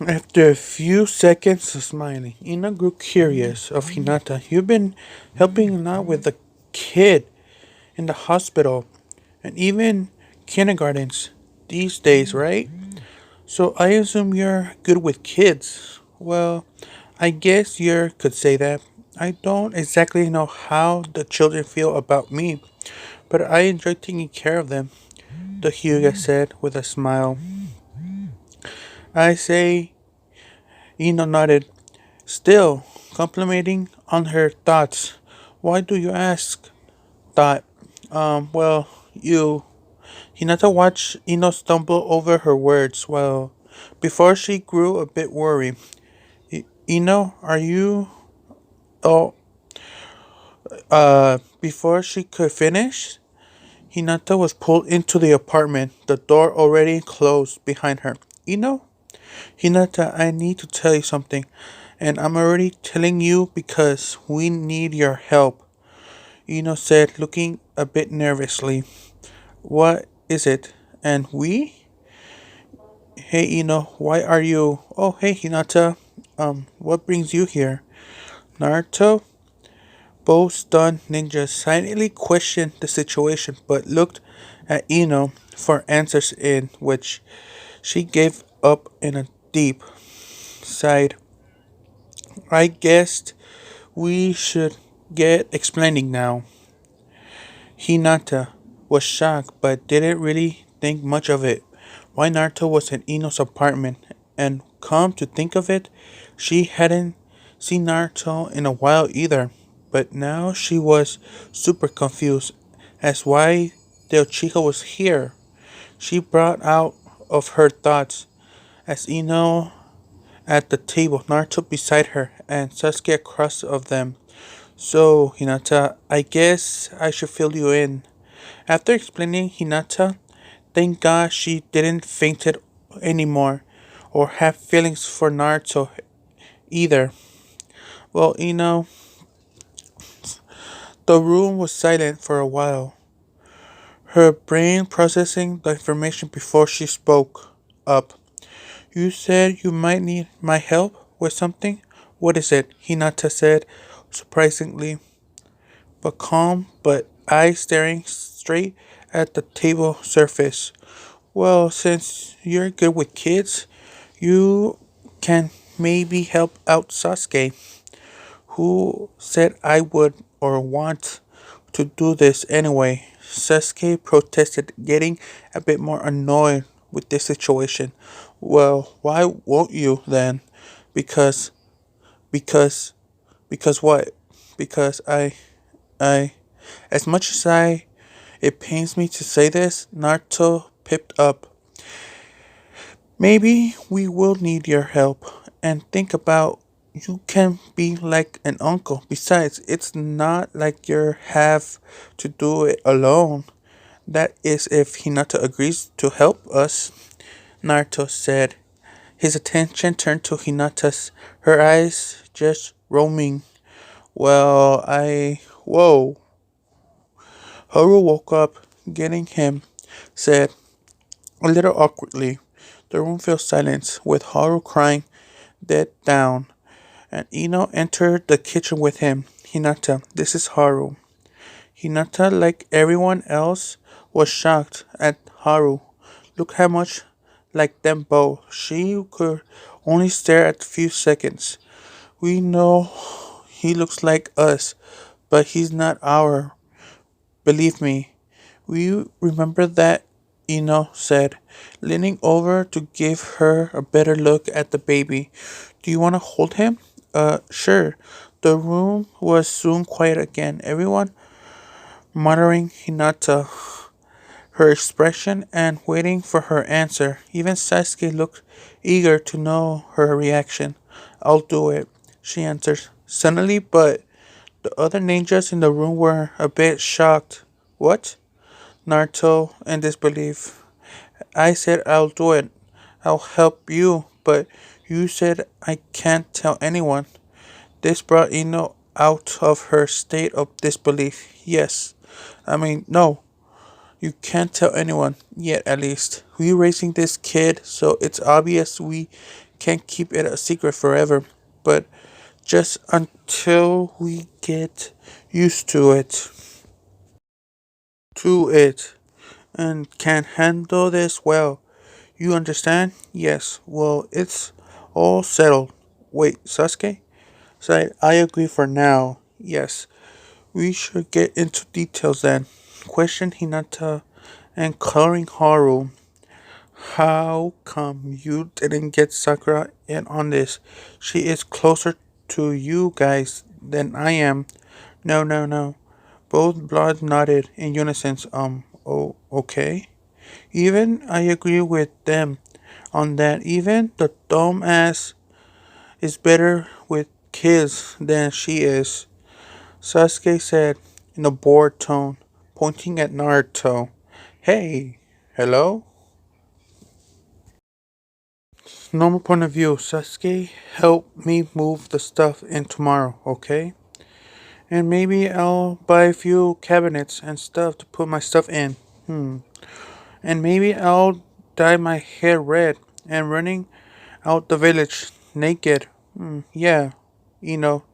After a few seconds of smiling, Ina grew curious of Hinata. You've been helping out with the kid in the hospital and even kindergartens these days, right? So I assume you're good with kids. Well, I guess you could say that. I don't exactly know how the children feel about me, but I enjoy taking care of them, the Hyuga said with a smile. I say, Ino nodded, still complimenting on her thoughts. Why do you ask? Thought. Well, you. Hinata watched Ino stumble over her words, well, before she grew a bit worried. Ino, are you. Oh, before she could finish, Hinata was pulled into the apartment, the door already closed behind her. Ino? Hinata, I need to tell you something, and I'm already telling you because we need your help, Ino said, looking a bit nervously. What is it? And we? Hey Ino, why are you. Oh, hey Hinata. What brings you here? Naruto? Both stunned ninjas silently questioned the situation but looked at Ino for answers in which she gave up in a deep sigh. I guessed we should get explaining now. Hinata was shocked but didn't really think much of it. Why Naruto was in Ino's apartment, and come to think of it, she hadn't seen Naruto in a while either. But now she was super confused as why the Chica was here. She brought out of her thoughts as Ino at the table, Naruto beside her, and Sasuke across of them. So, Hinata, I guess I should fill you in. After explaining Hinata, thank God she didn't faint it anymore or have feelings for Naruto either. Well, the room was silent for a while, her brain processing the information before she spoke up. You said you might need my help with something? What is it? Hinata said, surprisingly, but calm, but eyes staring straight at the table surface. Well, since you're good with kids, you can maybe help out Sasuke. Who said I would or want to do this anyway? Sasuke protested, getting a bit more annoyed with this situation. Well, why won't you then? Because, because, because what? Because I, as much as it pains me to say this, Naruto pipped up. Maybe we will need your help. And think about you can be like an uncle. Besides, it's not like you have to do it alone. That is if Hinata agrees to help us, Naruto said. His attention turned to Hinata's, her eyes just roaming. Well, Whoa. Haru woke up, getting him, said, a little awkwardly. The room fell silent, with Haru crying dead down, and Ino entered the kitchen with him. Hinata, this is Haru. Hinata, like everyone else, was shocked at Haru. Look how much like them both. She could only stare at a few seconds. We know he looks like us, but he's not our. Believe me. We remember that, Ino said, leaning over to give her a better look at the baby. Do you want to hold him? Sure. The room was soon quiet again, everyone monitoring Hinata, her expression, and waiting for her answer. Even Sasuke looked eager to know her reaction. I'll do it, she answered suddenly, but the other ninjas in the room were a bit shocked. What? Naruto in disbelief. I said I'll do it. I'll help you, but you said I can't tell anyone. This brought Ino out of her state of disbelief. Yes. No. You can't tell anyone, yet at least. We're raising this kid, so it's obvious we can't keep it a secret forever, but just until we get used to it, and can handle this well. You understand? Yes. Well, it's all settled. Wait, Sasuke? Said, I agree for now. Yes. We should get into details then. Question Hinata and coloring Haru. How come you didn't get Sakura in on this? She is closer to you guys than I am. No, no, no. Both bloods nodded in unison. Oh, okay. Even I agree with them on that. Even the dumb ass is better with kids than she is. Sasuke said in a bored tone, pointing at Naruto. Hey, hello? Normal point of view, Sasuke, help me move the stuff in tomorrow, okay? And maybe I'll buy a few cabinets and stuff to put my stuff in. And maybe I'll dye my hair red and running out the village naked. Yeah, you know,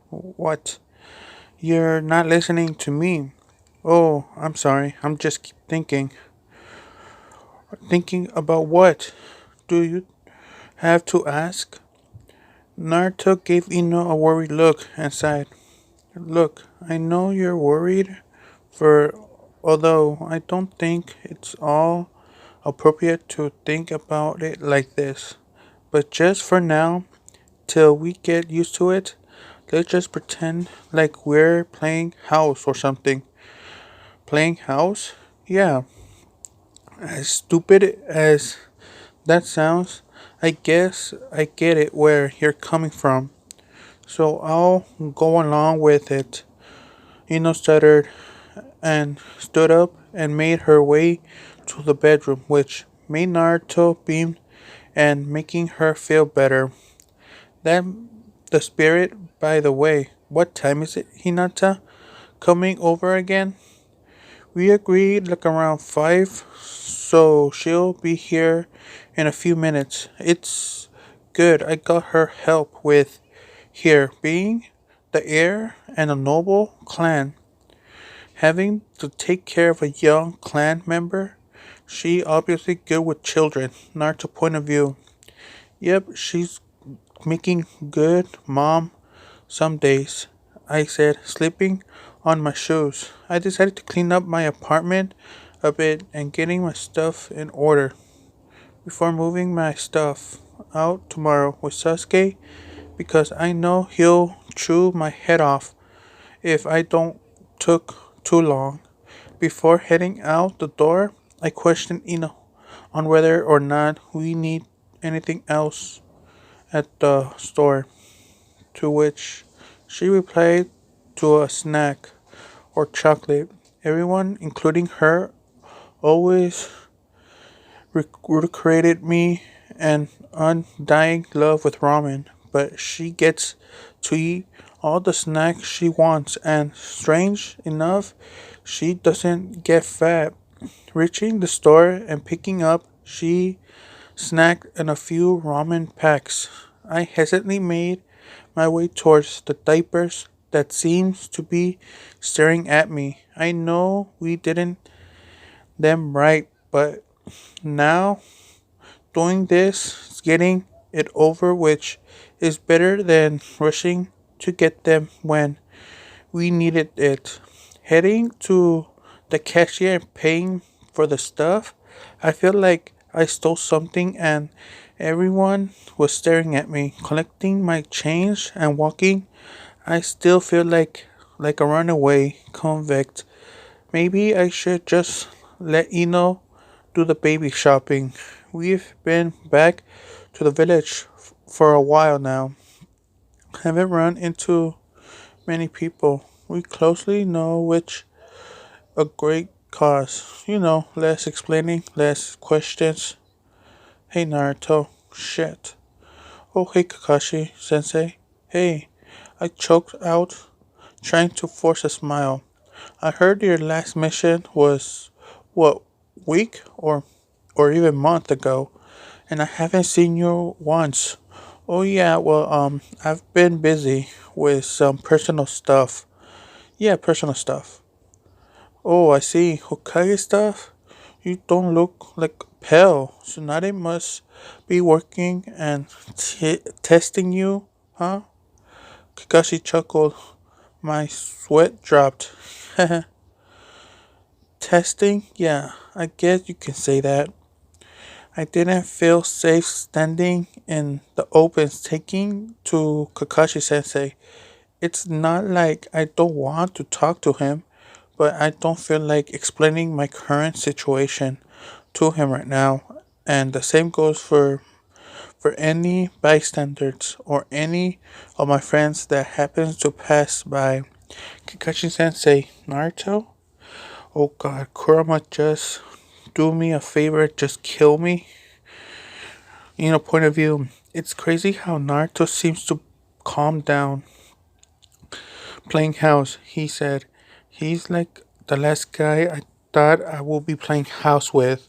what? You're not listening to me. Oh, I'm sorry. I'm just keep thinking. Thinking about what? Do you have to ask? Naruto gave Ino a worried look and sighed. Look, I know you're worried for although I don't think it's all appropriate to think about it like this. But just for now, till we get used to it, let's just pretend like we're playing house or something. Playing house? Yeah, as stupid as that sounds, I guess I get it where you're coming from. So I'll go along with it. Ino stuttered and stood up and made her way to the bedroom, which made Naruto beam and making her feel better. That the spirit, by the way. What time is it, Hinata? Coming over again? We agreed like around 5, so she'll be here in a few minutes. It's good I got her help with here being the heir and a noble clan. Having to take care of a young clan member, she obviously good with children, Naruto point of view. Yep, she's making good mom some days, I said, slipping on my shoes. I decided to clean up my apartment a bit and getting my stuff in order before moving my stuff out tomorrow with Sasuke because I know he'll chew my head off if I don't took too long. Before heading out the door, I questioned Ino on whether or not we need anything else at the store, to which she replied to a snack or chocolate. Everyone, including her, always recreated me an undying love with ramen, but she gets to eat all the snacks she wants, and strange enough, she doesn't get fat. Reaching the store and picking up, she snacked on a few ramen packs. I hesitantly made my way towards the diapers that seems to be staring at me. I know we didn't them right, but now doing this, getting it over, which is better than rushing to get them when we needed it. Heading to the cashier and paying for the stuff, I feel like I stole something and everyone was staring at me. Collecting my change and walking, I still feel like a runaway convict. Maybe I should just let Ino do the baby shopping. We've been back to the village for a while now. Haven't run into many people. We closely know which a great cause. Less explaining, less questions. Hey Naruto. Shit. Oh hey Kakashi sensei. Hey. I choked out, trying to force a smile. I heard your last mission was what week or even month ago, and I haven't seen you once. Oh yeah, well, I've been busy with some personal stuff. Yeah, personal stuff. Oh, I see. Hokage stuff? You don't look like pale. Tsunade must be working and testing you, huh? Kakashi chuckled. My sweat dropped. Testing? Yeah, I guess you can say that. I didn't feel safe standing in the open taking to Kakashi sensei. It's not like I don't want to talk to him, but I don't feel like explaining my current situation to him right now. And the same goes for any bystanders or any of my friends that happens to pass by. Kakashi sensei, Naruto? Oh god, Kurama, just do me a favor, just kill me. Point of view, it's crazy how Naruto seems to calm down playing house. He said, he's like the last guy I thought I would be playing house with.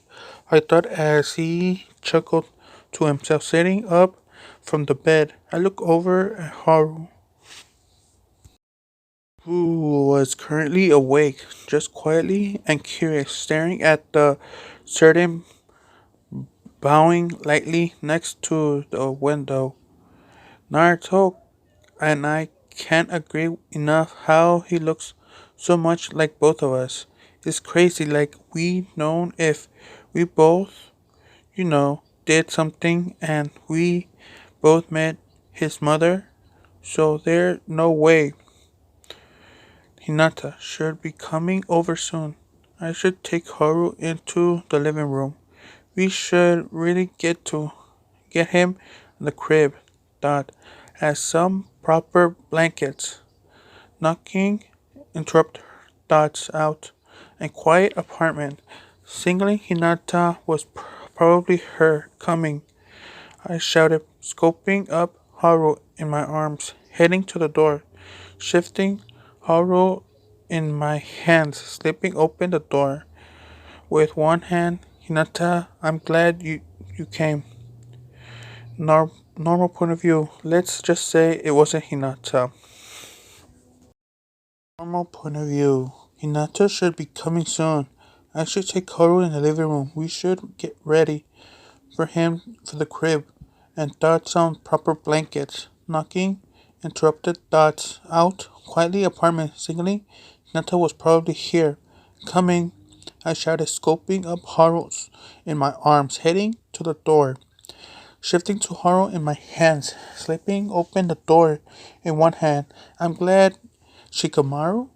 I thought as he chuckled to himself sitting up from the bed. I look over at Haru, who was currently awake, just quietly and curious, staring at the certain bowing lightly next to the window. Naruto and I can't agree enough how he looks so much like both of us. It's crazy, like we known if we both, did something and we both met his mother, so there's no way. Hinata should be coming over soon. I should take Haru into the living room. We should really get him in the crib. Dot. As some proper blankets. Knocking interrupt Dot's out. A quiet apartment. Singling Hinata was probably her coming. I shouted, scoping up Haru in my arms, heading to the door, shifting Haru in my hands, slipping open the door. With one hand, Hinata, I'm glad you came. Normal point of view, let's just say it wasn't Hinata. Normal point of view, Hinata should be coming soon. I should take Haru in the living room. We should get ready for him for the crib and dot some proper blankets. Knocking interrupted Dots out quietly apartment signaling Hinata was probably here. Coming, I shouted, scoping up Haru's in my arms, heading to the door. Shifting to Haru in my hands, slipping open the door in one hand. I'm glad Shikamaru?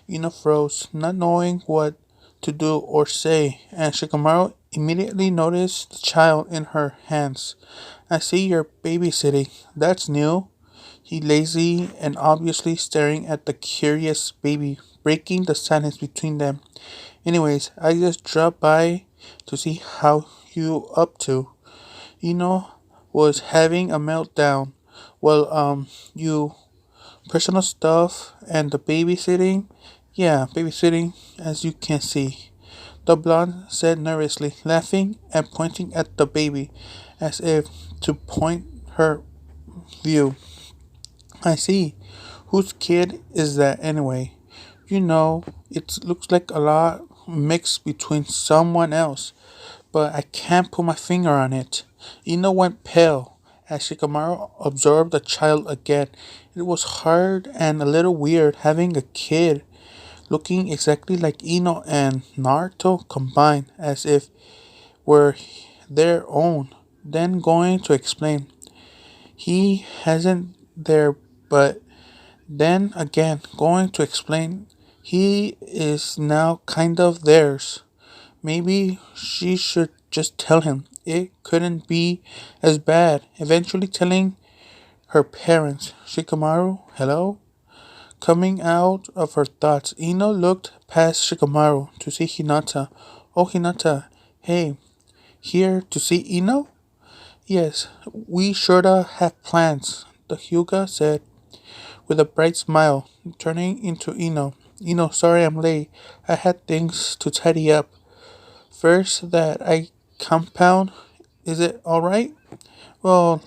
Ina froze, not knowing what to do or say, and Shikamaru immediately noticed the child in her hands. I see you're babysitting. That's new. He lazy and obviously staring at the curious baby, breaking the silence between them. Anyways, I just dropped by to see how you up to. Ino was having a meltdown. Well, you personal stuff and the babysitting. Yeah, babysitting, as you can see. The blonde said nervously, laughing and pointing at the baby, as if to point her view. I see. Whose kid is that anyway? It looks like a lot mixed between someone else, but I can't put my finger on it. Ino went pale as Shikamaru absorbed the child again. It was hard and a little weird having a kid looking exactly like Ino and Naruto combined as if were their own. Then going to explain. He hasn't there, but then again going to explain. He is now kind of theirs. Maybe she should just tell him. It couldn't be as bad. Eventually telling her parents. Shikamaru, hello? Coming out of her thoughts, Ino looked past Shikamaru to see Hinata. Oh, Hinata, hey, here to see Ino? Yes, we sorta have plans, the Hyuga said with a bright smile, turning into Ino. Ino, sorry I'm late. I had things to tidy up. First, that I compound Is it alright? Well,